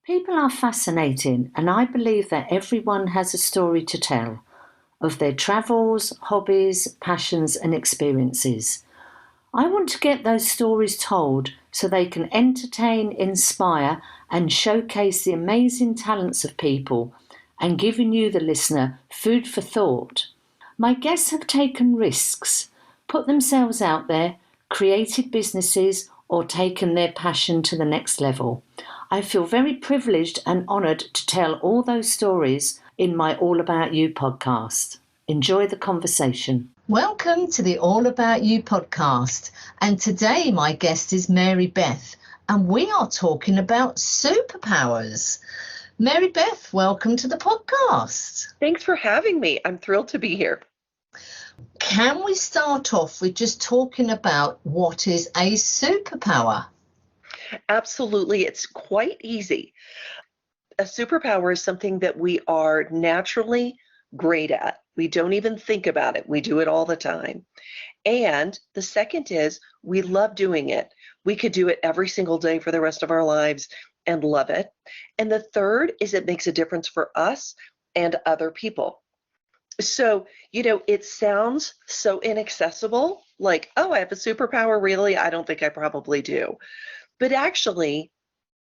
People are fascinating, and I believe that everyone has a story to tell of their travels, hobbies, passions, and experiences. I want to get those stories told so they can entertain, inspire, and showcase the amazing talents of people and giving you, the listener, food for thought. My guests have taken risks, put themselves out there, created businesses, or taken their passion to the next level. I feel very privileged and honoured to tell all those stories in my All About You podcast. Enjoy the conversation. Welcome to the All About You podcast. And today my guest is Mary Beth, and we are talking about superpowers. Mary Beth, welcome to the podcast. Thanks for having me. I'm thrilled to be here. Can we start off with just talking about what is a superpower? Absolutely. It's quite easy. A superpower is something that we are naturally great at. We don't even think about it. We do it all the time. And the second is we love doing it. We could do it every single day for the rest of our lives and love it. And the third is it makes a difference for us and other people. So, it sounds so inaccessible, like, oh, I have a superpower, really? I don't think I probably do. But actually,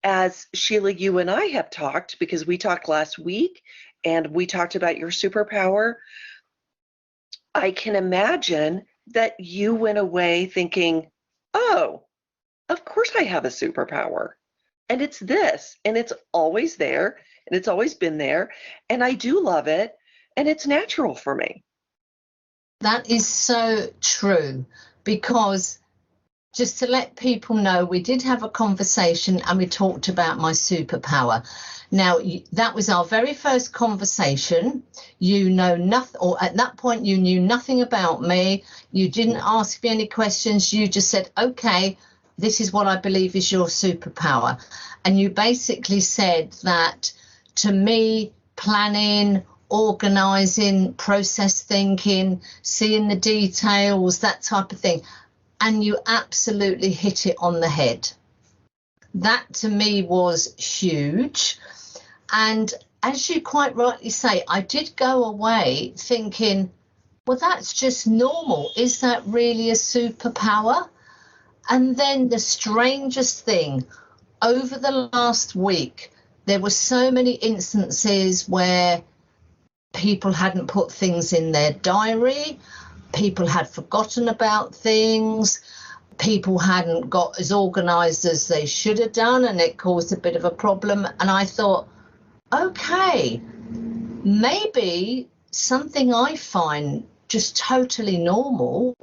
as Sheila, you and I have talked, because we talked last week and we talked about your superpower, I can imagine that you went away thinking, oh, of course I have a superpower. And it's this, and it's always there, and it's always been there, and I do love it, and it's natural for me. That is so true, because just to let people know, we did have a conversation and we talked about my superpower. Now, that was our very first conversation. You know nothing, or at that point, you knew nothing about me. You didn't ask me any questions. You just said, okay, this is what I believe is your superpower. And you basically said that to me, planning, organising, process thinking, seeing the details, that type of thing. And you absolutely hit it on the head. That to me was huge. And as you quite rightly say, I did go away thinking, well, that's just normal. Is that really a superpower? And then the strangest thing, over the last week, there were so many instances where people hadn't put things in their diary. People had forgotten about things. People hadn't got as organised as they should have done, and it caused a bit of a problem. And I thought, okay, maybe something I find just totally normal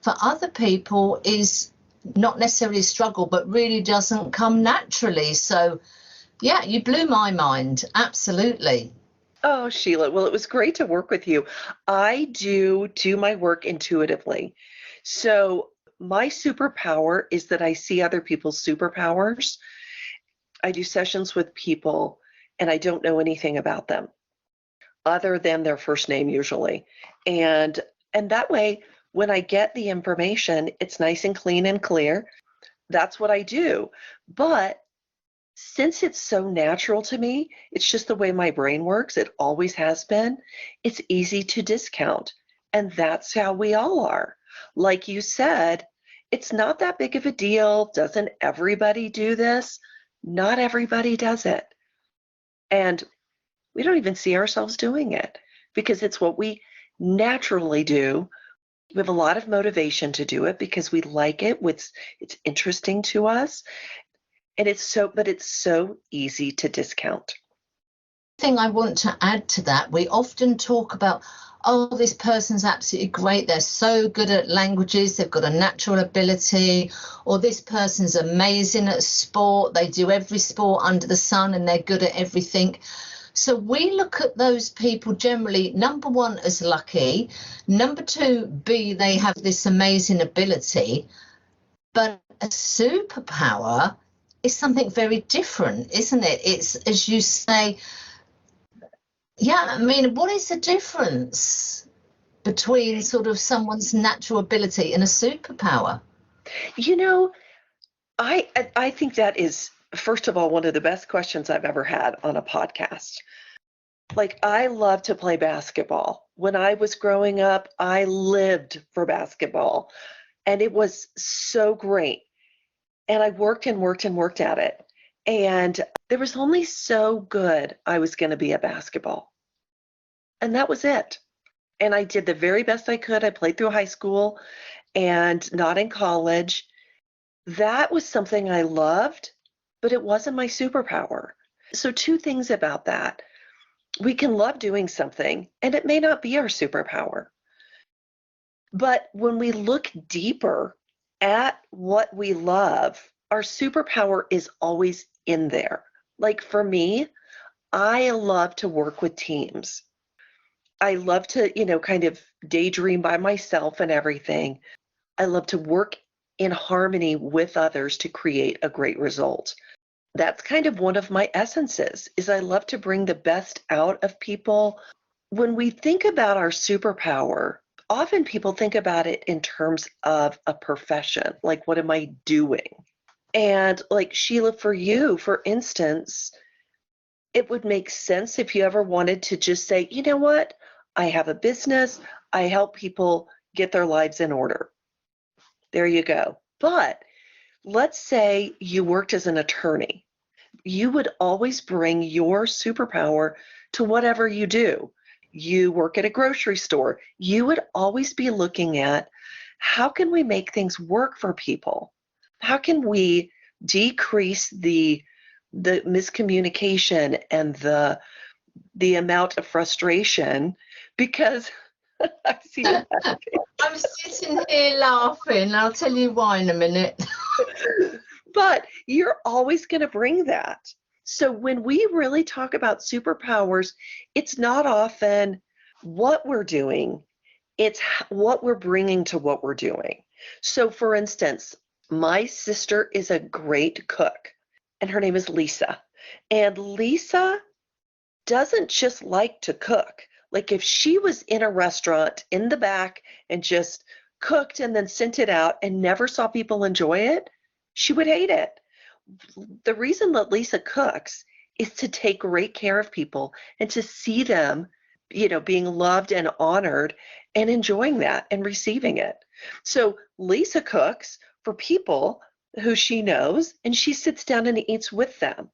for other people is not necessarily a struggle, but really doesn't come naturally. So, yeah, you blew my mind. Absolutely. Oh, Sheila, well, it was great to work with you. I do my work intuitively. So my superpower is that I see other people's superpowers. I do sessions with people and I don't know anything about them other than their first name usually. And that way, when I get the information, it's nice and clean and clear. That's what I do. But since it's so natural to me, it's just the way my brain works, it always has been, it's easy to discount. And that's how we all are. Like you said, it's not that big of a deal. Doesn't everybody do this? Not everybody does it. And we don't even see ourselves doing it because it's what we naturally do. We have a lot of motivation to do it because we like it. It's interesting to us. And it's so easy to discount. Thing I want to add to that, we often talk about, oh, this person's absolutely great. They're so good at languages. They've got a natural ability. Or this person's amazing at sport. They do every sport under the sun and they're good at everything. So we look at those people generally, number one, as lucky. Number two, B, they have this amazing ability. But a superpower is something very different, isn't it? It's, as you say, yeah, I mean, what is the difference between sort of someone's natural ability and a superpower? I think that is First of all, one of the best questions I've ever had on a podcast. Like, I love to play basketball. When I was growing up, I lived for basketball, and it was so great. And I worked and worked and worked at it. And there was only so good I was going to be at basketball. And that was it. And I did the very best I could. I played through high school and not in college. That was something I loved, but it wasn't my superpower. So, two things about that. We can love doing something, and it may not be our superpower. But when we look deeper at what we love, our superpower is always in there. Like for me, I love to work with teams. I love to, kind of daydream by myself and everything. I love to work in harmony with others to create a great result. That's kind of one of my essences, is I love to bring the best out of people. When we think about our superpower, often people think about it in terms of a profession, like what am I doing? And like Sheila, for you, for instance, it would make sense if you ever wanted to just say, you know what? I have a business. I help people get their lives in order. There you go. But let's say you worked as an attorney. You would always bring your superpower to whatever you do. You work at a grocery store. You would always be looking at how can we make things work for people? How can we decrease the miscommunication and the amount of frustration? Because I see you laughing. I'm sitting here laughing. I'll tell you why in a minute. But you're always going to bring that. So when we really talk about superpowers, it's not often what we're doing, it's what we're bringing to what we're doing. So for instance, my sister is a great cook, and her name is Lisa. And Lisa doesn't just like to cook. Like if she was in a restaurant in the back and just cooked and then sent it out and never saw people enjoy it, she would hate it. The reason that Lisa cooks is to take great care of people and to see them, being loved and honored and enjoying that and receiving it. So Lisa cooks for people who she knows, and she sits down and eats with them.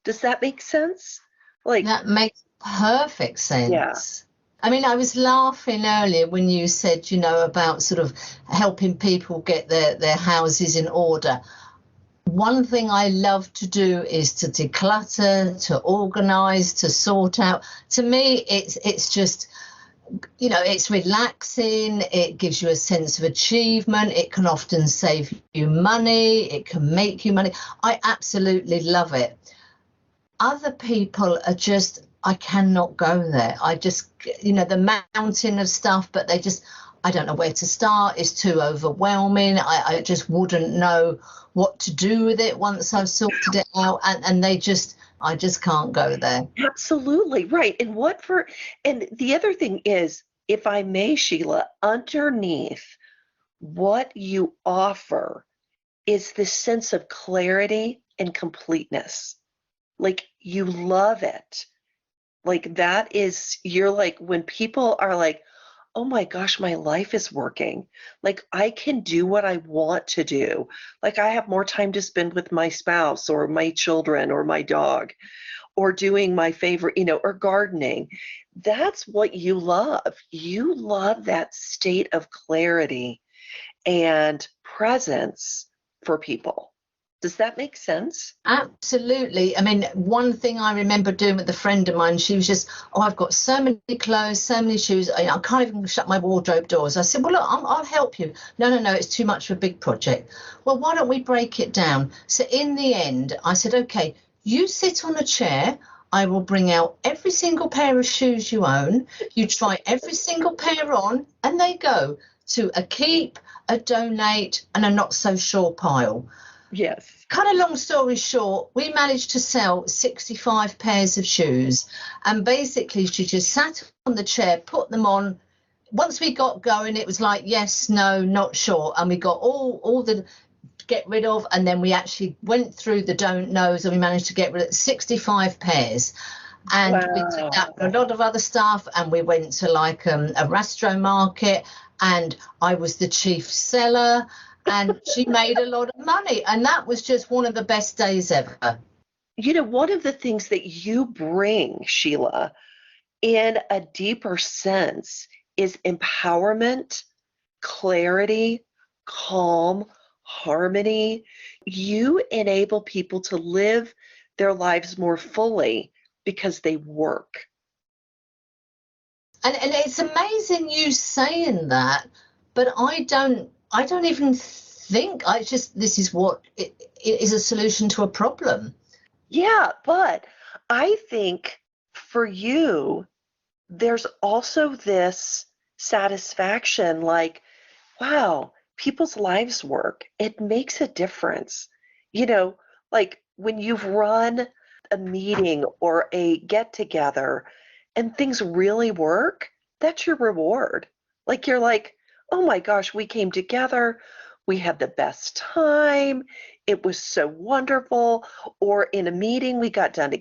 Does that make sense? That makes perfect sense. Yeah. I mean, I was laughing earlier when you said, about sort of helping people get their houses in order. One thing I love to do is to declutter, to organize, to sort out. To me, it's just, it's relaxing. It gives you a sense of achievement. It can often save you money. It can make you money. I absolutely love it. Other people are just, I cannot go there. I just, the mountain of stuff, but I don't know where to start. It's too overwhelming. I just wouldn't know what to do with it once I've sorted it out. And I just can't go there. Absolutely. Right. And the other thing is, if I may, Sheila, underneath what you offer is this sense of clarity and completeness. Like you love it. Like that is, you're like, when people are like, oh my gosh, my life is working. Like I can do what I want to do. Like I have more time to spend with my spouse or my children or my dog or doing my favorite, or gardening. That's what you love. You love that state of clarity and presence for people. Does that make sense? Absolutely. I mean, one thing I remember doing with a friend of mine, she was just, I've got so many clothes, so many shoes, I can't even shut my wardrobe doors. I said, well, look, I'll help you. No, it's too much of a big project. Well, why don't we break it down? So in the end, I said, okay, you sit on a chair. I will bring out every single pair of shoes you own. You try every single pair on, and they go to a keep, a donate, and a not so sure pile. Yes. Cut a long story short, we managed to sell 65 pairs of shoes. And basically, she just sat on the chair, put them on. Once we got going, it was like, yes, no, not sure. And we got all the get rid of, and then we actually went through the don't knows and we managed to get rid of 65 pairs. And we took that for a lot of other stuff, and we went to like a rastro market, and I was the chief seller, and she made a lot of money, and that was just one of the best days ever. You know, one of the things that you bring, Sheila, in a deeper sense is empowerment, clarity, calm, harmony. You enable people to live their lives more fully because they work. And it's amazing you saying that, but I don't even think, this is what it is, a solution to a problem. Yeah, but I think for you, there's also this satisfaction like, wow, people's lives work. It makes a difference. You know, like when you've run a meeting or a get together and things really work, that's your reward. Like you're like, oh my gosh, we came together, we had the best time, it was so wonderful. Or in a meeting, we got done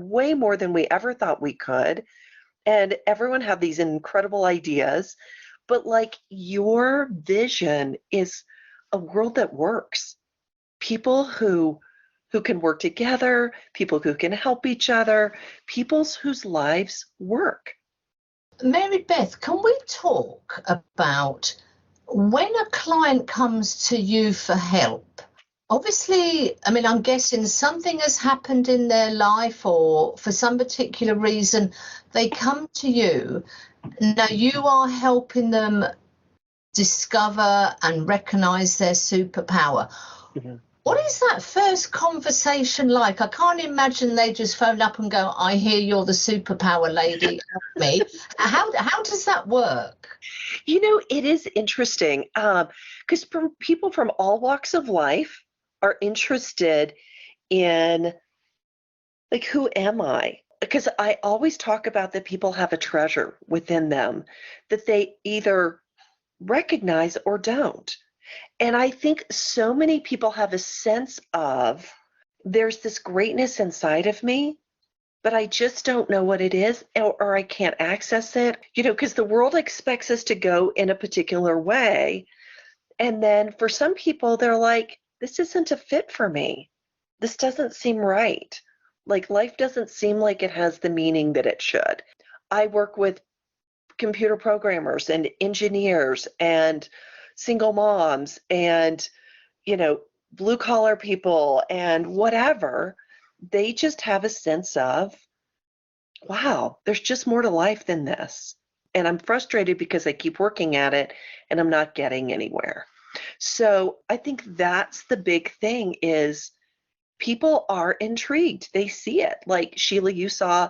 way more than we ever thought we could. And everyone had these incredible ideas. But like your vision is a world that works. People who can work together, people who can help each other, people whose lives work. Mary Beth, can we talk about when a client comes to you for help? Obviously, I mean, I'm guessing something has happened in their life, or for some particular reason, they come to you. Now, you are helping them discover and recognize their superpower. Mm-hmm. What is that first conversation like? I can't imagine they just phone up and go, I hear you're the superpower lady, help me. How does that work? You know, it is interesting because people from all walks of life are interested in, like, who am I? Because I always talk about that people have a treasure within them that they either recognize or don't. And I think so many people have a sense of, there's this greatness inside of me, but I just don't know what it is, or I can't access it, you know, because the world expects us to go in a particular way. And then for some people, they're like, this isn't a fit for me. This doesn't seem right. Like life doesn't seem like it has the meaning that it should. I work with computer programmers and engineers and single moms and, you know, blue collar people and whatever. They just have a sense of, wow, there's just more to life than this. And I'm frustrated because I keep working at it and I'm not getting anywhere. So I think that's the big thing, is people are intrigued. They see it. Like Sheila, you saw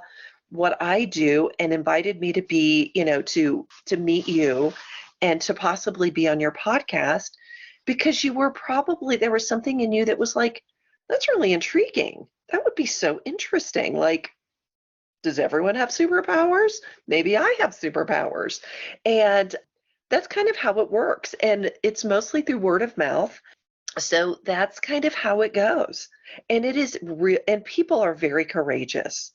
what I do and invited me to be, you know, to meet you and to possibly be on your podcast, because there was something in you that was like, that's really intriguing. That would be so interesting. Like, does everyone have superpowers? Maybe I have superpowers. And that's kind of how it works. And it's mostly through word of mouth. So that's kind of how it goes. And it is real. And people are very courageous,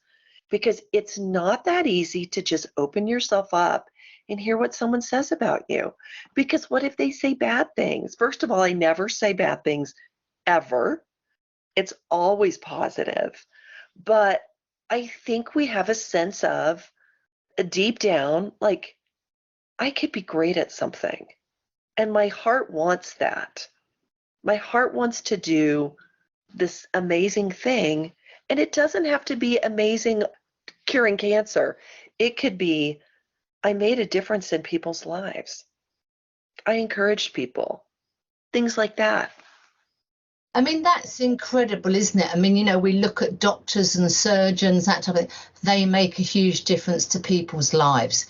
because it's not that easy to just open yourself up and hear what someone says about you. Because what if they say bad things? First of all, I never say bad things ever. It's always positive. But I think we have a sense of, deep down, like, I could be great at something. And my heart wants that. My heart wants to do this amazing thing. And it doesn't have to be amazing curing cancer. It could be, I made a difference in people's lives. I encouraged people. Things like that. I mean, that's incredible, isn't it? I mean, you know, we look at doctors and surgeons, that type of thing. They make a huge difference to people's lives.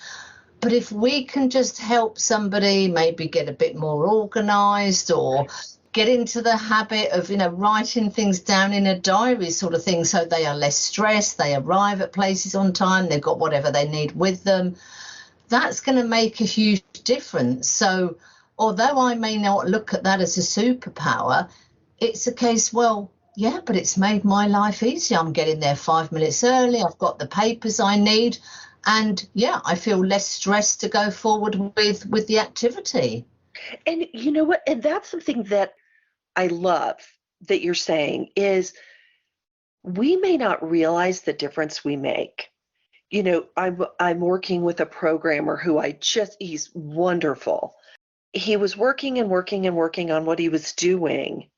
But if we can just help somebody maybe get a bit more organized, or get into the habit of, you know, writing things down in a diary sort of thing, so they are less stressed, they arrive at places on time, they've got whatever they need with them, that's going to make a huge difference. So although I may not look at that as a superpower, it's a case, well, yeah, but it's made my life easier. I'm getting there 5 minutes early. I've got the papers I need. And yeah, I feel less stressed to go forward with the activity. And you know what? And that's something that I love that you're saying is we may not realize the difference we make. I'm working with a programmer who he's wonderful. He was working and working and working on what he was doing.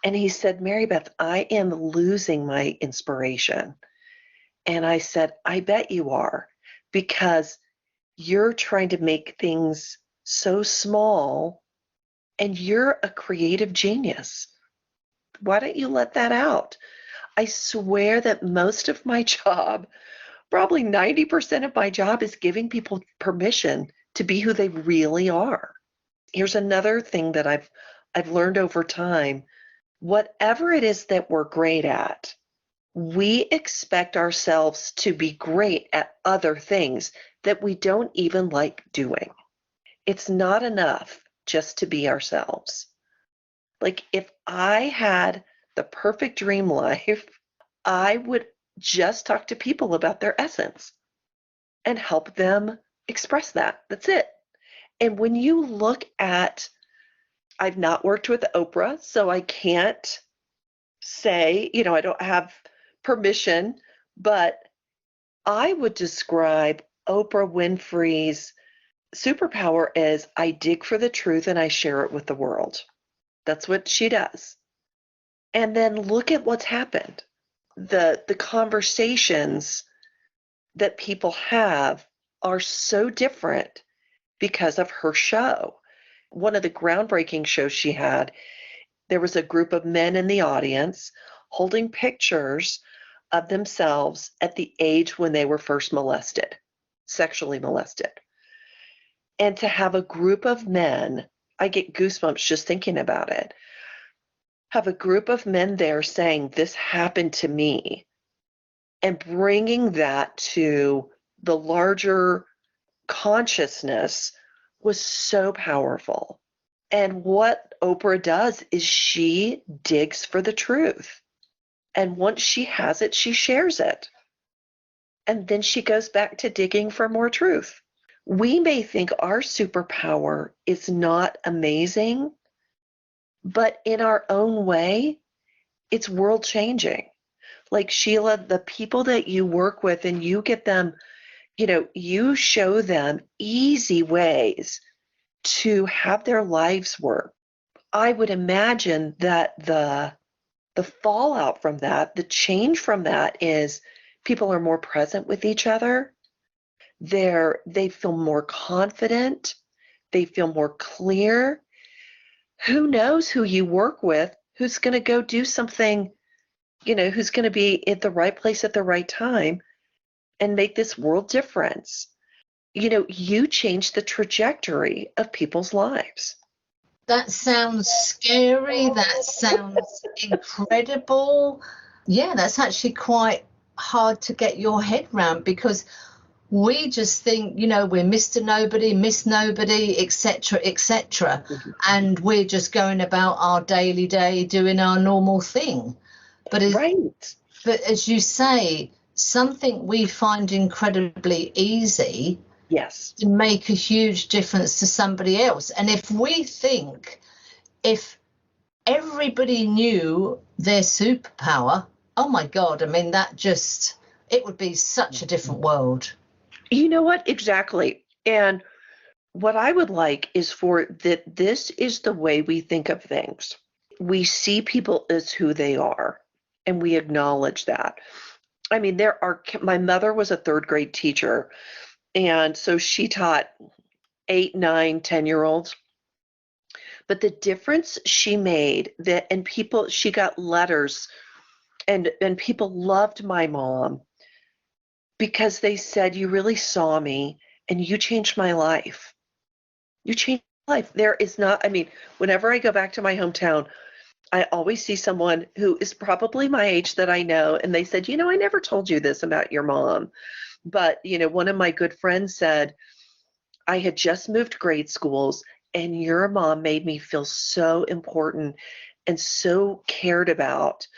And he said, Mary Beth, I am losing my inspiration. And I said, I bet you are, because you're trying to make things so small and you're a creative genius. Why don't you let that out? I swear that most of my job, probably 90% of my job, is giving people permission to be who they really are. Here's another thing that I've learned over time. Whatever it is that we're great at, we expect ourselves to be great at other things that we don't even like doing. It's not enough just to be ourselves. Like if I had the perfect dream life, I would just talk to people about their essence and help them express that. That's it. And when you look at, I've not worked with Oprah, so I can't say, I don't have permission, but I would describe Oprah Winfrey's superpower as I dig for the truth and I share it with the world. That's what she does. And then look at what's happened. The conversations that people have are so different because of her show. One of the groundbreaking shows she had, there was a group of men in the audience holding pictures of themselves at the age when they were first molested, sexually molested. And to have a group of men, I get goosebumps just thinking about it, have a group of men there saying, this happened to me, and bringing that to the larger consciousness was so powerful. And what Oprah does is she digs for the truth. And once she has it, she shares it. And then she goes back to digging for more truth. We may think our superpower is not amazing, but in our own way, it's world changing. Like Sheila, the people that you work with and you get them, you show them easy ways to have their lives work. I would imagine that the fallout from that, the change from that is people are more present with each other. They feel more confident. They feel more clear. Who knows who you work with, who's going to go do something, who's going to be at the right place at the right time and make this world difference. You change the trajectory of people's lives. That sounds scary. That sounds incredible. Yeah, that's actually quite hard to get your head around, because we just think, we're Mr. Nobody, Miss Nobody, etc., etc. And we're just going about our daily day doing our normal thing. But as you say, something we find incredibly easy, yes, to make a huge difference to somebody else. And if we think, if everybody knew their superpower, oh my God, I mean, it would be such a different world. You know what? Exactly. And what I would like is this is the way we think of things. We see people as who they are, and we acknowledge that. I mean, my mother was a third grade teacher, and so she taught 8, 9, 10-year-olds. But the difference she made she got letters, and people loved my mom because they said, you really saw me and you changed my life. You changed my life. Whenever I go back to my hometown, I always see someone who is probably my age that I know, and they said, I never told you this about your mom. But, one of my good friends said, I had just moved grade schools and your mom made me feel so important and so cared about.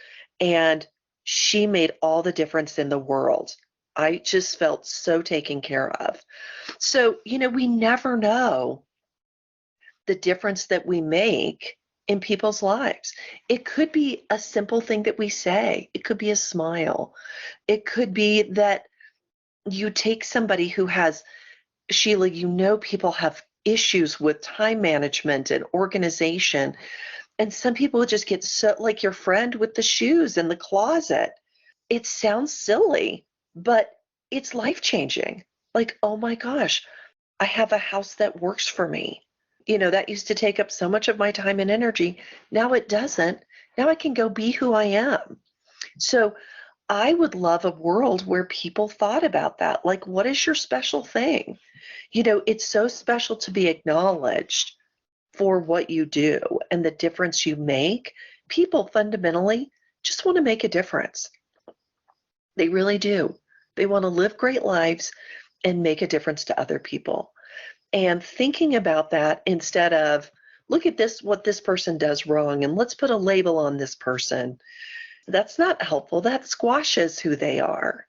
And she made all the difference in the world. I just felt so taken care of. So, we never know the difference that we make in people's lives. It could be a simple thing that we say, it could be a smile, it could be that you take somebody who has, Sheila, people have issues with time management and organization. And some people just get so, like your friend with the shoes in the closet. It sounds silly, but it's life changing. Like, oh my gosh, I have a house that works for me. That used to take up so much of my time and energy. Now it doesn't. Now I can go be who I am. So I would love a world where people thought about that. Like, what is your special thing? It's so special to be acknowledged for what you do and the difference you make. People fundamentally just want to make a difference. They really do. They want to live great lives and make a difference to other people. And thinking about that instead of, look at this, what this person does wrong, and let's put a label on this person. That's not helpful. That squashes who they are.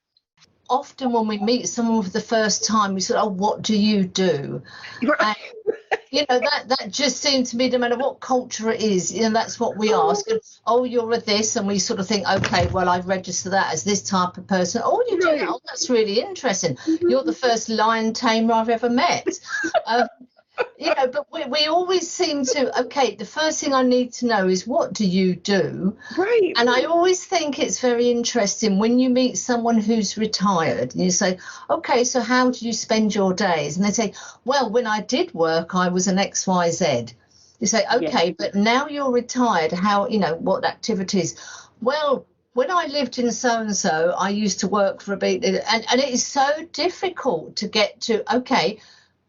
Often when we meet someone for the first time, we say, oh, what do you do? Right. And that just seems to me, no matter what culture it is, that's what we ask. And, oh, you're a this, and we sort of think, okay, well, I register that as this type of person. Oh, you do that? Oh, that's really interesting. Mm-hmm. You're the first lion tamer I've ever met. But we always seem to, okay, the first thing I need to know is, what do you do? Right. And I always think it's very interesting when you meet someone who's retired and you say, okay, so how do you spend your days? And they say, well, when I did work, I was an XYZ. You say, okay, yeah. But now you're retired, how, what activities? Well, when I lived in so-and-so, I used to work for a bit, and it is so difficult to get to, okay,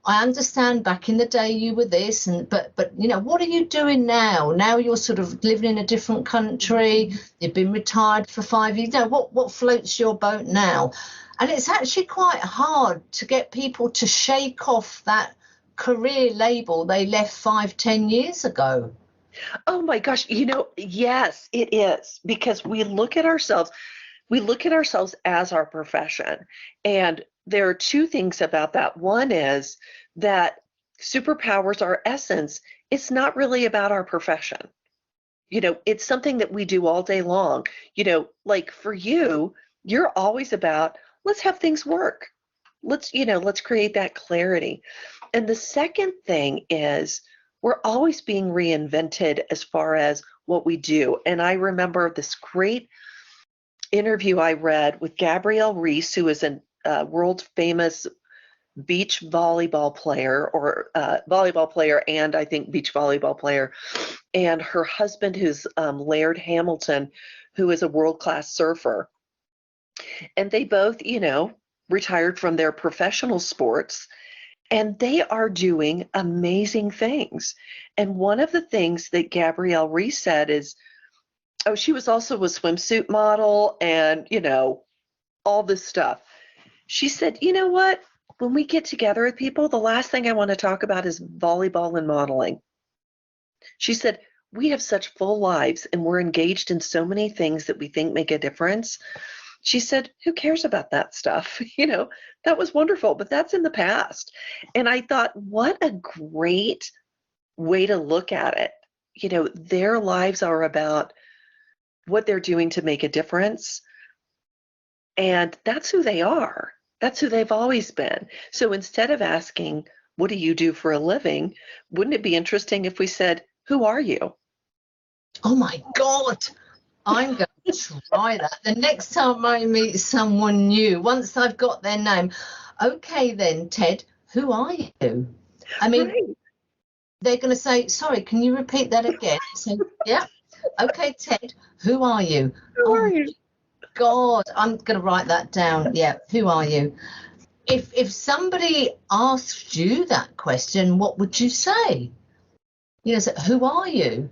I understand back in the day you were this, but what are you doing now? Now you're sort of living in a different country. You've been retired for 5 years. What floats your boat now? And it's actually quite hard to get people to shake off that career label they left 5-10 years ago. Oh my gosh, yes, it is, because we look at ourselves as our profession. And there are two things about that. One is that superpowers, our essence, it's not really about our profession. It's something that we do all day long. Like for you, you're always about, let's have things work. Let's create that clarity. And the second thing is, we're always being reinvented as far as what we do. And I remember this great interview I read with Gabrielle Reese, who is a world famous beach volleyball player, or volleyball player, and I think beach volleyball player, and her husband, who's Laird Hamilton, who is a world-class surfer. And they both, retired from their professional sports, and they are doing amazing things. And one of the things that Gabrielle Reese said is, oh, she was also a swimsuit model and, all this stuff. She said, you know what? When we get together with people, the last thing I want to talk about is volleyball and modeling. She said, we have such full lives and we're engaged in so many things that we think make a difference. She said, who cares about that stuff? That was wonderful, but that's in the past. And I thought, what a great way to look at it. Their lives are about what they're doing to make a difference. And that's who they are. That's who they've always been. So instead of asking, what do you do for a living? Wouldn't it be interesting if we said, who are you? Oh my God, I'm going to try that. The next time I meet someone new, once I've got their name, okay then, Ted, who are you? I mean, right. They're going to say, sorry, can you repeat that again? So, yeah. Okay, Ted, who are you? Who are you? God, I'm going to write that down. Yeah, who are you? If somebody asked you that question, what would you say? So who are you?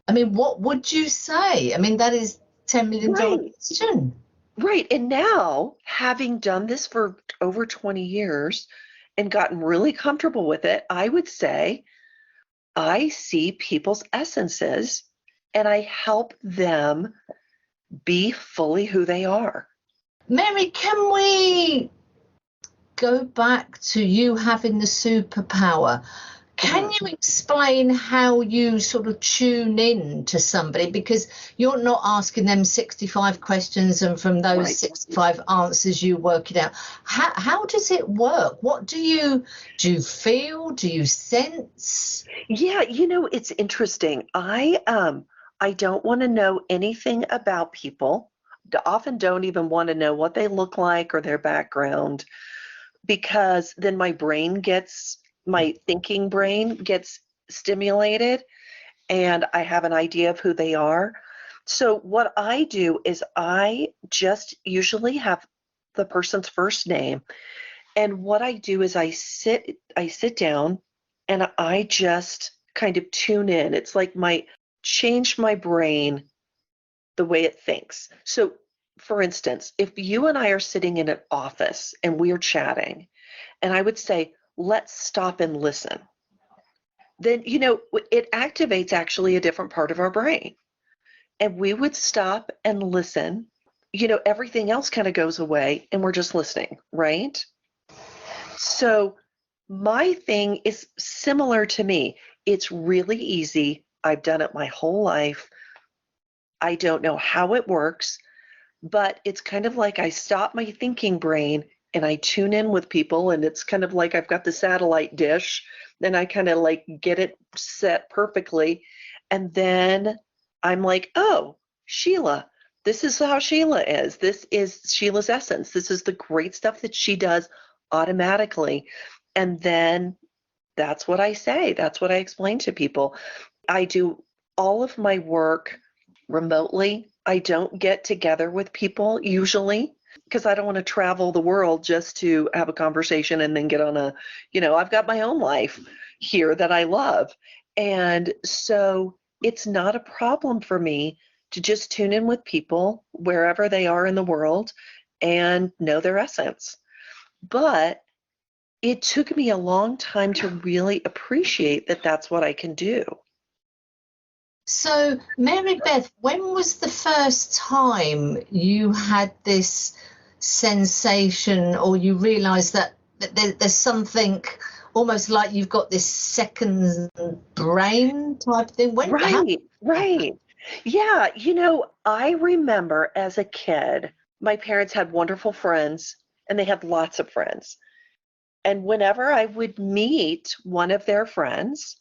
I mean, what would you say? I mean, that is $10 million question. Right. And now, having done this for over 20 years and gotten really comfortable with it, I would say, I see people's essences and I help them be fully who they are. Mary, can we go back to you having the superpower? Can you explain how you sort of tune in to somebody? Because you're not asking them 65 questions and from those Right. 65 answers you work it out. How does it work? What do you feel? Do you sense? Yeah, it's interesting. I don't want to know anything about people. Often don't even want to know what they look like or their background, because then my thinking brain gets stimulated and I have an idea of who they are. So what I do is I just usually have the person's first name, and what I do is I sit down and I just kind of tune in. It's like change my brain the way it thinks. So for instance, if you and I are sitting in an office and we are chatting, and I would say, let's stop and listen, then, it activates actually a different part of our brain. And we would stop and listen. Everything else kind of goes away and we're just listening, right? So my thing is similar to me. It's really easy. I've done it my whole life. I don't know how it works, but it's kind of like I stop my thinking brain and I tune in with people, and it's kind of like I've got the satellite dish and I kind of like get it set perfectly. And then I'm like, oh, Sheila, this is how Sheila is. This is Sheila's essence. This is the great stuff that she does automatically. And then that's what I say. That's what I explain to people. I do all of my work remotely. I don't get together with people usually because I don't want to travel the world just to have a conversation and then get on I've got my own life here that I love. And so it's not a problem for me to just tune in with people wherever they are in the world and know their essence. But it took me a long time to really appreciate that that's what I can do. So, Mary Beth, when was the first time you had this sensation, or you realized that there's something almost like you've got this second brain type thing? How Right, right. Yeah, I remember as a kid, my parents had wonderful friends and they had lots of friends. And whenever I would meet one of their friends,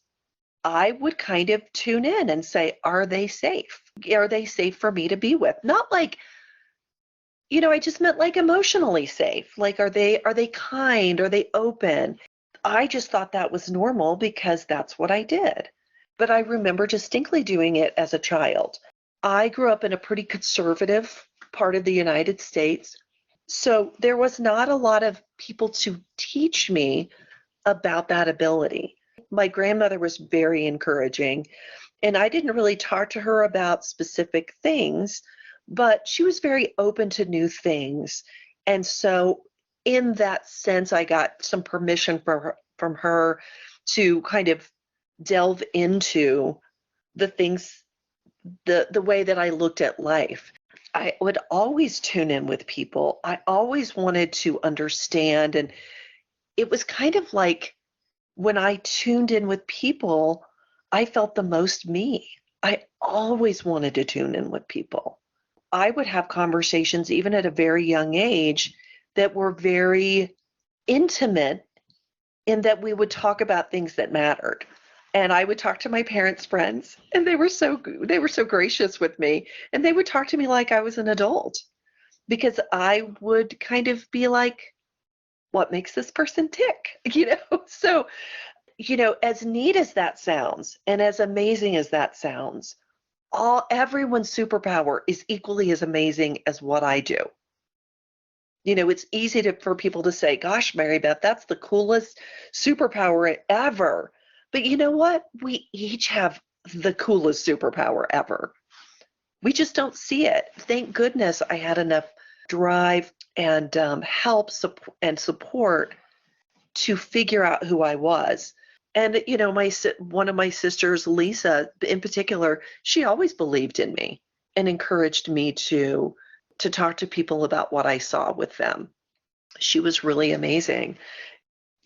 I would kind of tune in and say, are they safe? Are they safe for me to be with? Not like, I just meant like emotionally safe. Like, are they kind? Are they open? I just thought that was normal because that's what I did. But I remember distinctly doing it as a child. I grew up in a pretty conservative part of the United States. So there was not a lot of people to teach me about that ability. My grandmother was very encouraging, and I didn't really talk to her about specific things, but she was very open to new things. And so, in that sense, I got some permission from her to kind of delve into the things, the way that I looked at life. I would always tune in with people. I always wanted to understand, and it was kind of like when I tuned in with people, I felt the most me. I always wanted to tune in with people. I would have conversations even at a very young age that were very intimate, in that we would talk about things that mattered. And I would talk to my parents' friends, and they were so gracious with me, and they would talk to me like I was an adult, because I would kind of be like, what makes this person tick? So as neat as that sounds and as amazing as that sounds, everyone's superpower is equally as amazing as what I do. It's easy for people to say, gosh, Mary Beth, that's the coolest superpower ever. But you know what? We each have the coolest superpower ever. We just don't see it. Thank goodness I had enough drive and help and support to figure out who I was. And one of my sisters, Lisa, in particular, she always believed in me and encouraged me to talk to people about what I saw with them. She was really amazing.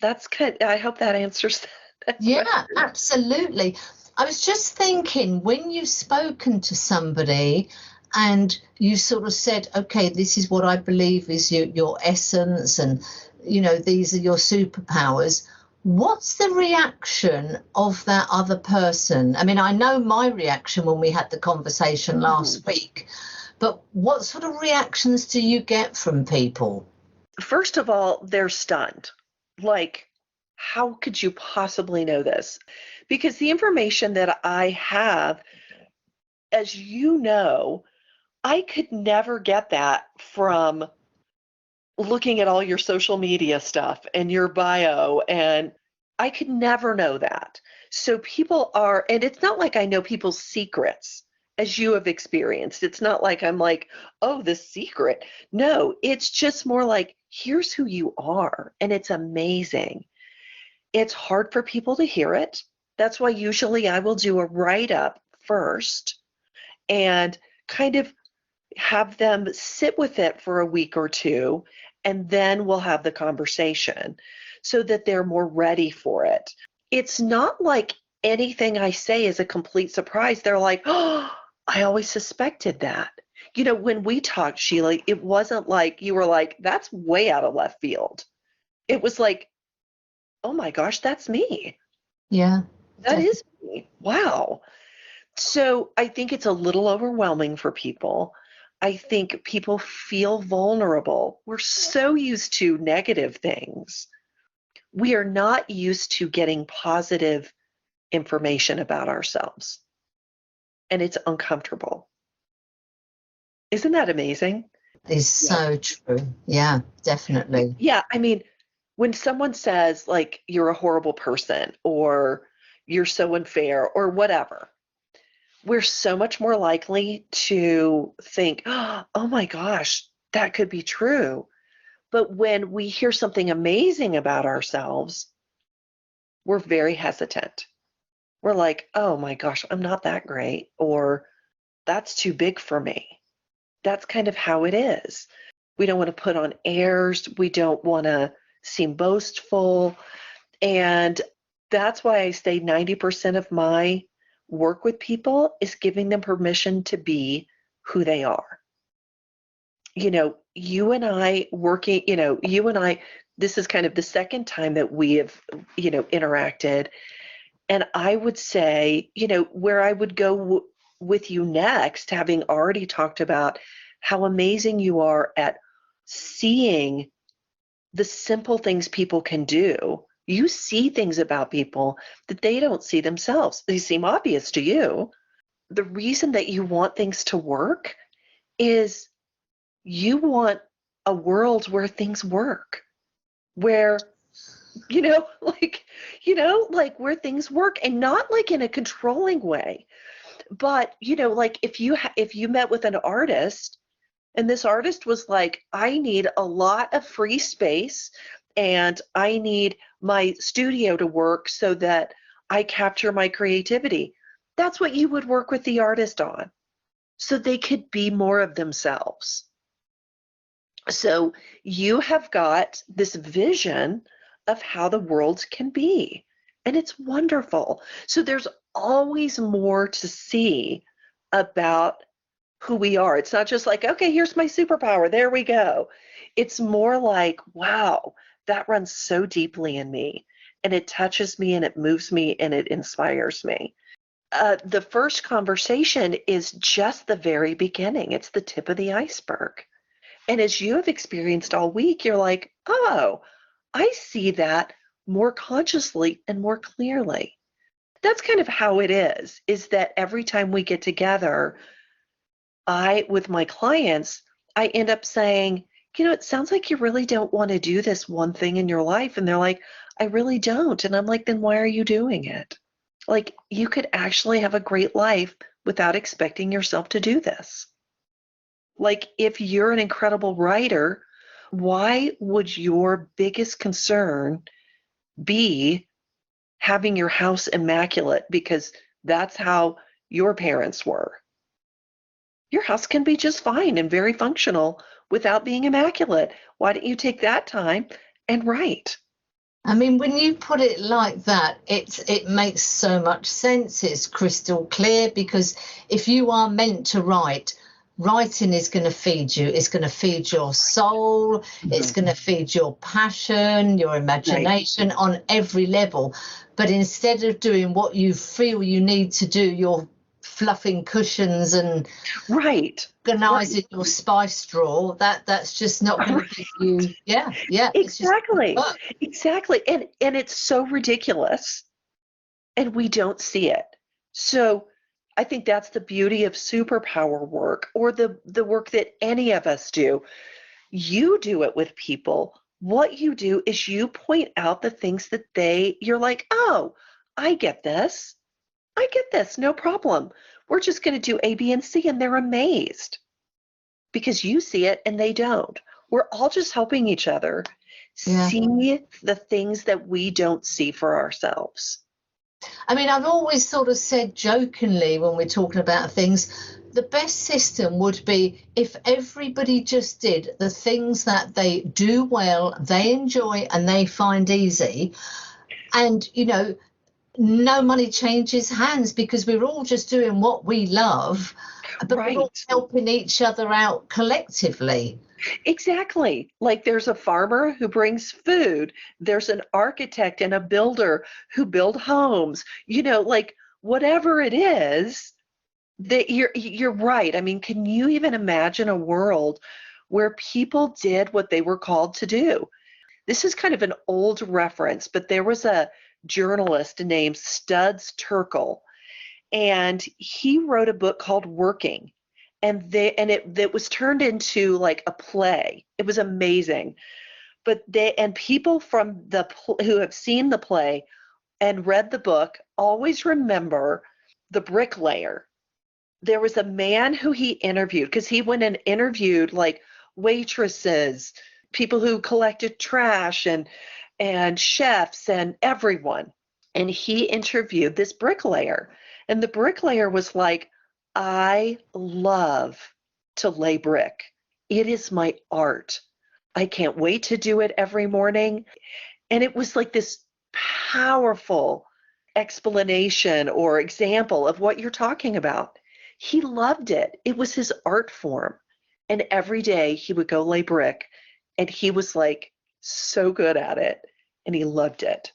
I hope that answers that Yeah, question. absolutely. I was just thinking, when you've spoken to somebody and you sort of said, okay, this is what I believe is your essence, and these are your superpowers. What's the reaction of that other person? I mean, I know my reaction when we had the conversation Mhm. last week, but what sort of reactions do you get from people? First of all, they're stunned. Like, how could you possibly know this? Because the information that I have, as you know, I could never get that from looking at all your social media stuff and your bio, and I could never know that. So people are, and it's not like I know people's secrets as you have experienced. It's not like I'm like, oh, the secret. No, it's just more like, here's who you are, and it's amazing. It's hard for people to hear it. That's why usually I will do a write up first and kind of have them sit with it for a week or two, and then we'll have the conversation so that they're more ready for it. It's not like anything I say is a complete surprise. They're like, oh, I always suspected that. When we talked, Sheila, it wasn't like you were like, that's way out of left field. It was like, oh my gosh, that's me. Yeah, That is me. Wow. So I think it's a little overwhelming for people. I think people feel vulnerable. We're so used to negative things. We are not used to getting positive information about ourselves, and it's uncomfortable. Isn't that amazing? is Yeah. so true. Yeah, definitely. Yeah, I mean, when someone says like you're a horrible person or you're so unfair or whatever, we're so much more likely to think, oh my gosh, that could be true. But when we hear something amazing about ourselves, we're very hesitant. We're like, oh my gosh, I'm not that great, or that's too big for me. That's kind of how it is. We don't want to put on airs. We don't want to seem boastful. And that's why I say 90% of my work with people is giving them permission to be who they are. You and I working, you and I, this is kind of the second time that we have, interacted. And I would say, where I would go with you next, having already talked about how amazing you are at seeing the simple things people can do. You see things about people that they don't see themselves. They seem obvious to you. The reason that you want things to work is you want a world where things work, where, like where things work, and not like in a controlling way. But, like if you met with an artist and this artist was like, I need a lot of free space and I need my studio to work so that I capture my creativity. That's what you would work with the artist on so they could be more of themselves. So you have got this vision of how the world can be, and it's wonderful. So there's always more to see about who we are. It's not just like, okay, here's my superpower, there we go. It's more like, wow, that runs so deeply in me, and it touches me, and it moves me, and it inspires me. The first conversation is just the very beginning, it's the tip of the iceberg. And as you have experienced all week, you're like, oh, I see that more consciously and more clearly. That's kind of how it is that every time we get together, with my clients, I end up saying, it sounds like you really don't want to do this one thing in your life. And they're like, I really don't. And I'm like, then why are you doing it? Like, you could actually have a great life without expecting yourself to do this. Like, if you're an incredible writer, why would your biggest concern be having your house immaculate because that's how your parents were. Your house can be just fine and very functional without being immaculate. Why don't you take that time and write? I mean, when you put it like that, it makes so much sense. It's crystal clear, because if you are meant to write, writing is going to feed you. It's going to feed your soul. It's going to feed your passion, your imagination on every level. But instead of doing what you feel you need to do, you're fluffing cushions and organizing your spice drawer. That's just not going to give you. Exactly. And it's so ridiculous, and we don't see it. So I think that's the beauty of superpower work, or the work that any of us do. You do it with people. What you do is you point out the things that you're like, oh, I get this. I get this. No problem. We're just going to do A, B, and C. And they're amazed because you see it and they don't. We're all just helping each other see the things that we don't see for ourselves. I mean, I've always sort of said jokingly when we're talking about things, the best system would be if everybody just did the things that they do well, they enjoy, and they find easy. And, no money changes hands, because we're all just doing what we love, but we're all helping each other out collectively. Exactly. Like there's a farmer who brings food. There's an architect and a builder who build homes. Like whatever it is, that you're right. I mean, can you even imagine a world where people did what they were called to do? This is kind of an old reference, but there was a journalist named Studs Terkel, and he wrote a book called Working. And it was turned into like a play. It was amazing. But people from who have seen the play and read the book always remember the bricklayer. There was a man who he interviewed, because he went and interviewed like waitresses, people who collected trash, and chefs and everyone. And he interviewed this bricklayer. And the bricklayer was like, I love to lay brick. It is my art. I can't wait to do it every morning. And it was like this powerful explanation or example of what you're talking about. He loved it. It was his art form. And every day he would go lay brick, and he was like so good at it, and he loved it.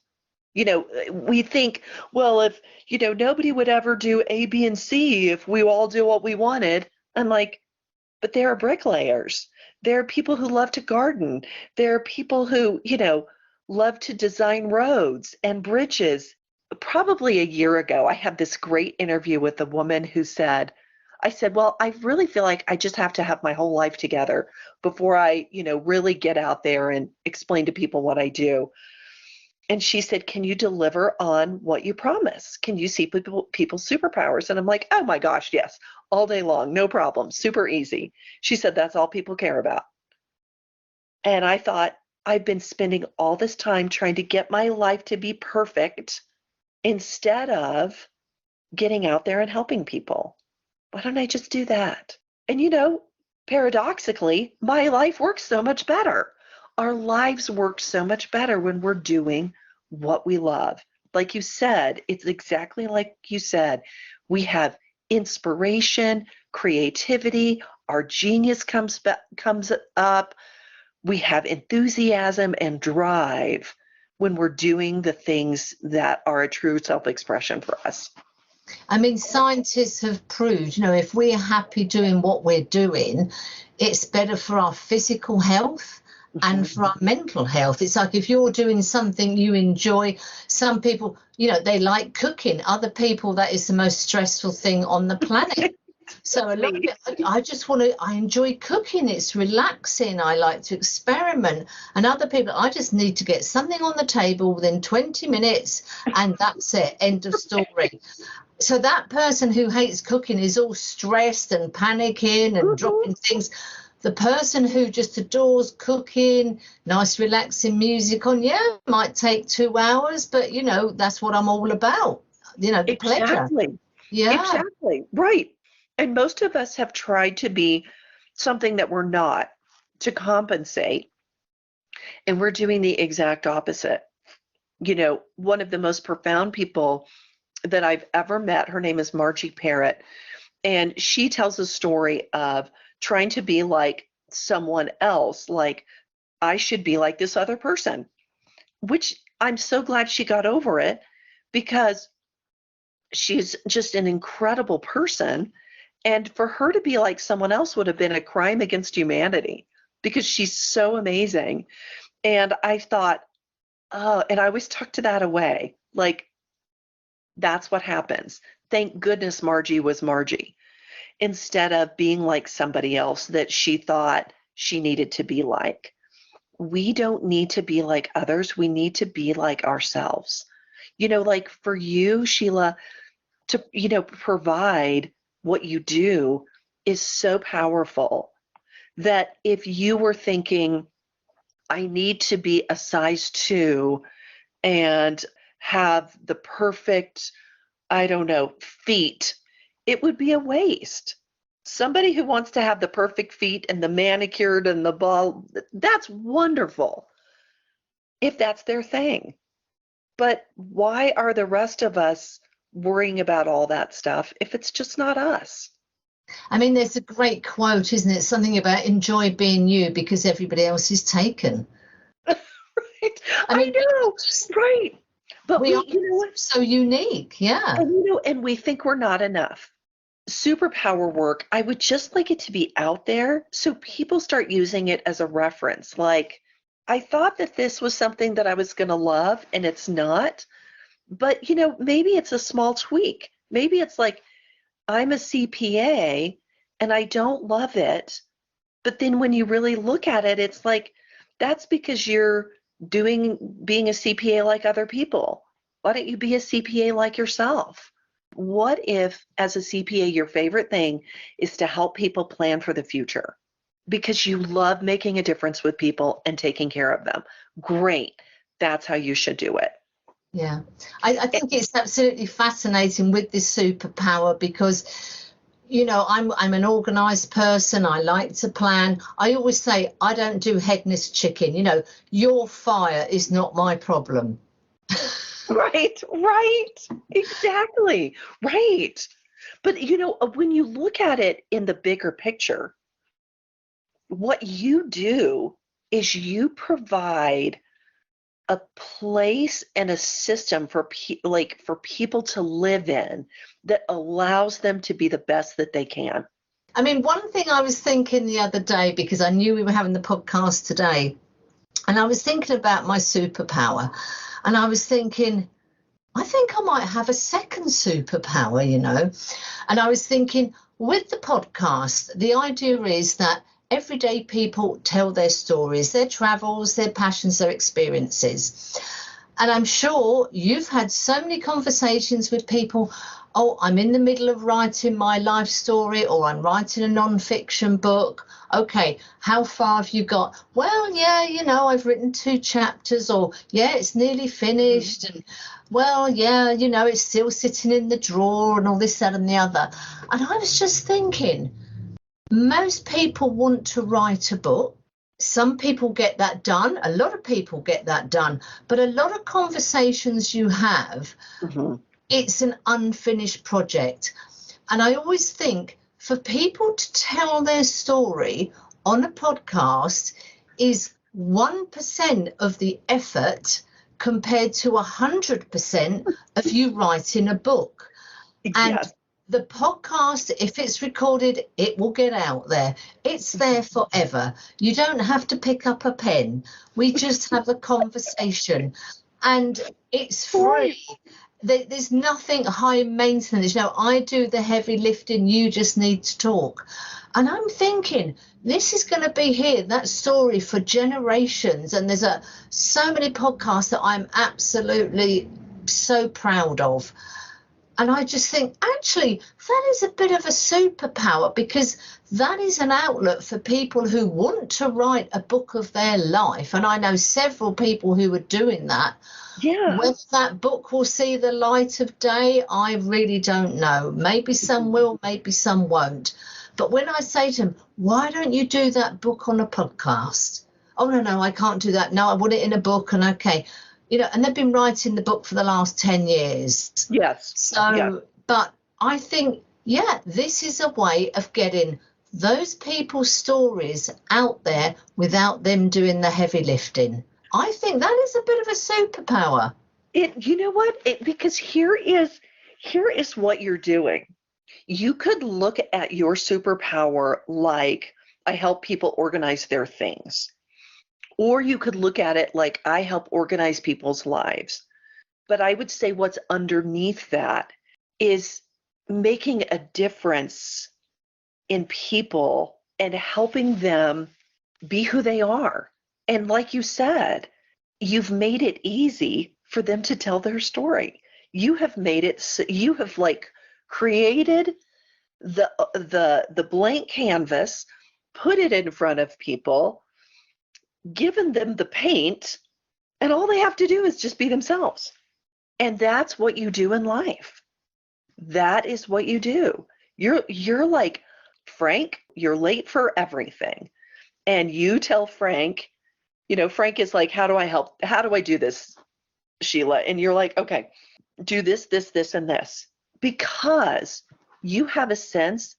We think, well, if, nobody would ever do A, B, and C if we all do what we wanted. I'm like, but there are bricklayers. There are people who love to garden. There are people who, love to design roads and bridges. Probably a year ago, I had this great interview with a woman who said, I said, well, I really feel like I just have to have my whole life together before I, really get out there and explain to people what I do. And she said, can you deliver on what you promise? Can you see people's superpowers? And I'm like, oh my gosh, yes, all day long, no problem, super easy. She said, that's all people care about. And I thought, I've been spending all this time trying to get my life to be perfect instead of getting out there and helping people. Why don't I just do that? And paradoxically, my life works so much better. Our lives work so much better when we're doing what we love. Like you said, it's exactly like you said. We have inspiration, creativity, our genius comes up. We have enthusiasm and drive when we're doing the things that are a true self-expression for us. I mean, scientists have proved, if we're happy doing what we're doing, it's better for our physical health and for our mental health. It's like if you're doing something you enjoy, some people, they like cooking. Other people, that is the most stressful thing on the planet. So a lot of it, I enjoy cooking. It's relaxing. I like to experiment. And other people, I just need to get something on the table within 20 minutes and that's it. End of story. So that person who hates cooking is all stressed and panicking and dropping things. the person who just adores cooking, nice relaxing music on, might take 2 hours, but that's what I'm all about. The pleasure. Exactly. Yeah. Exactly. Right. And most of us have tried to be something that we're not to compensate. And we're doing the exact opposite. One of the most profound people that I've ever met, her name is Margie Parrott, and she tells a story of trying to be like someone else, like I should be like this other person, which I'm so glad she got over it, because she's just an incredible person. And for her to be like someone else would have been a crime against humanity, because she's so amazing. And I thought, oh, and I always tucked that away. Like, that's what happens. Thank goodness Margie was Margie, instead of being like somebody else that she thought she needed to be like. We don't need to be like others. We need to be like ourselves. Like for you, Sheila, to, provide what you do is so powerful, that if you were thinking, I need to be a size 2 and have the perfect, I don't know, feet, it would be a waste. Somebody who wants to have the perfect feet and the manicured and the ball, that's wonderful if that's their thing. But why are the rest of us worrying about all that stuff if it's just not us? I mean, there's a great quote, isn't it? Something about enjoy being you because everybody else is taken. Right. I mean, know. Right. But we are what? so unique. Yeah. And we think we're not enough. Superpower work, I would just like it to be out there so people start using it as a reference. Like, I thought that this was something that I was going to love, and it's not. But, maybe it's a small tweak. Maybe it's like, I'm a CPA and I don't love it. But then when you really look at it, it's like, that's because you're being a CPA like other people. Why don't you be a CPA like yourself? What if, as a CPA, your favorite thing is to help people plan for the future because you love making a difference with people and taking care of them? Great. That's how you should do it. Yeah. I think it's absolutely fascinating with this superpower because, I'm an organized person. I like to plan. I always say I don't do head nest chicken. Your fire is not my problem. Right. Exactly. Right. But, when you look at it in the bigger picture, what you do is you provide a place and a system for people to live in that allows them to be the best that they can. I mean, one thing I was thinking the other day, because I knew we were having the podcast today, and I was thinking about my superpower, and I was thinking, I think I might have a second superpower, and I was thinking with the podcast, the idea is that everyday people tell their stories, their travels, their passions, their experiences. And I'm sure you've had so many conversations with people. Oh, I'm in the middle of writing my life story, or I'm writing a non-fiction book. Okay, how far have you got? Well, yeah, I've written 2 chapters, or yeah, it's nearly finished. And well, yeah, it's still sitting in the drawer and all this, that, and the other. And I was just thinking, most people want to write a book. Some people get that done. A lot of people get that done. But a lot of conversations you have, it's an unfinished project. And I always think for people to tell their story on a podcast is 1% of the effort compared to 100% of you writing a book. And yes. The podcast, if it's recorded, it will get out there. It's there forever. You don't have to pick up a pen. We just have a conversation, and it's free. There's nothing high maintenance. I do the heavy lifting. You just need to talk. And I'm thinking, this is going to be here, that story for generations. And there's so many podcasts that I'm absolutely so proud of. And I just think, actually, that is a bit of a superpower, because that is an outlet for people who want to write a book of their life. And I know several people who are doing that. Yeah. Whether that book will see the light of day, I really don't know. Maybe some will, maybe some won't. But when I say to them, why don't you do that book on a podcast? Oh, no, I can't do that. No, I want it in a book. And okay. And they've been writing the book for the last 10 years. Yes. So, yes. But I think, this is a way of getting those people's stories out there without them doing the heavy lifting. I think that is a bit of a superpower. You know what? Because here is what you're doing. You could look at your superpower like I help people organize their things. Or you could look at it like I help organize people's lives. But I would say what's underneath that is making a difference in people and helping them be who they are. And like you said, you've made it easy for them to tell their story. You have made it, you have created the blank canvas, put it in front of people, given them the paint, and all they have to do is just be themselves. And that's what you do in life. That is what you do. You're like, Frank, you're late for everything. And you tell Frank, Frank is like, how do I help? How do I do this, Sheila? And you're like, okay, do this, this, this, and this. Because you have a sense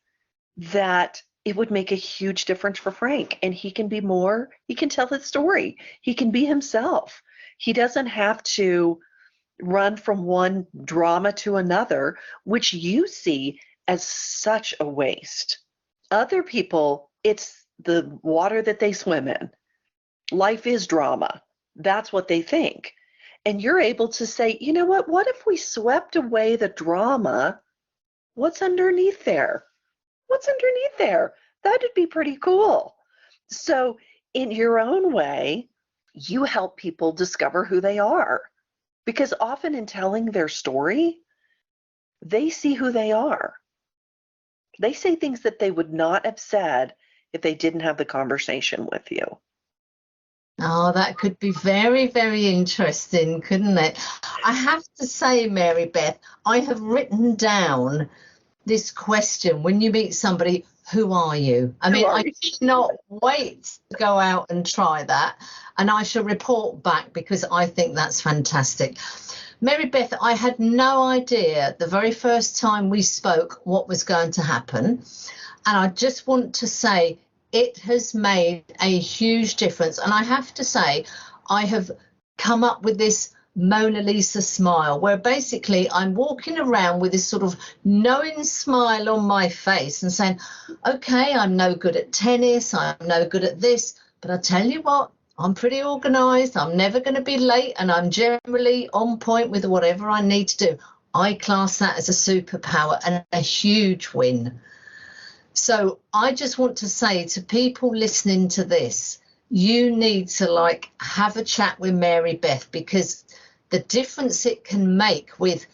that it would make a huge difference for Frank, and he can tell his story. He can be himself. He doesn't have to run from one drama to another, which you see as such a waste. Other people, it's the water that they swim in. Life is drama. That's what they think. And you're able to say, you know what if we swept away the drama? What's underneath there? What's underneath there? That'd be pretty cool. So in your own way, you help people discover who they are, because often in telling their story, they see who they are. They say things that they would not have said if they didn't have the conversation with you. Oh, that could be very, very interesting, couldn't it? I have to say, Mary Beth, I have written down this question when you meet somebody, who are you? I mean, I cannot wait to go out and try that, and I shall report back, because I think that's fantastic. Mary Beth, I had no idea the very first time we spoke what was going to happen, and I just want to say it has made a huge difference. And I have to say, I have come up with this Mona Lisa smile, where basically I'm walking around with this sort of knowing smile on my face and saying, okay, I'm no good at tennis, I'm no good at this, but I tell you what, I'm pretty organised, I'm never going to be late, and I'm generally on point with whatever I need to do. I class that as a superpower and a huge win. So I just want to say to people listening to this, you need to have a chat with Mary Beth, because the difference it can make with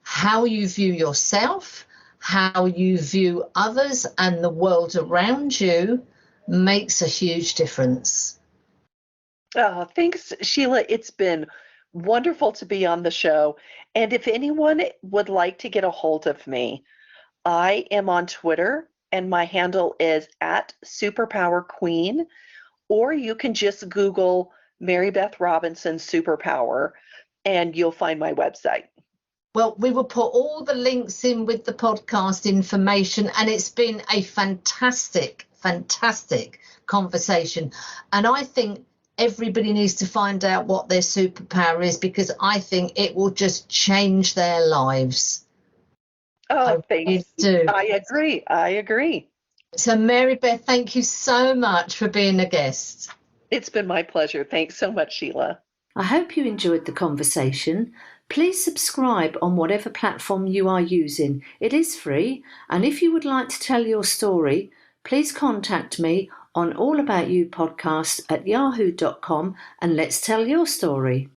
how you view yourself, how you view others and the world around you makes a huge difference. Oh, thanks, Sheila. It's been wonderful to be on the show. And if anyone would like to get a hold of me, I am on Twitter, and my handle is @SuperPowerQueen, or you can just Google Mary Beth Robinson Superpower, and you'll find my website. Well, we will put all the links in with the podcast information, and it's been a fantastic, fantastic conversation. And I think everybody needs to find out what their superpower is, because I think it will just change their lives. Oh, thanks. Do. I agree. So, Mary Beth, thank you so much for being a guest. It's been my pleasure. Thanks so much, Sheila. I hope you enjoyed the conversation. Please subscribe on whatever platform you are using. It is free, and if you would like to tell your story, please contact me on allaboutyoupodcast@yahoo.com, and let's tell your story.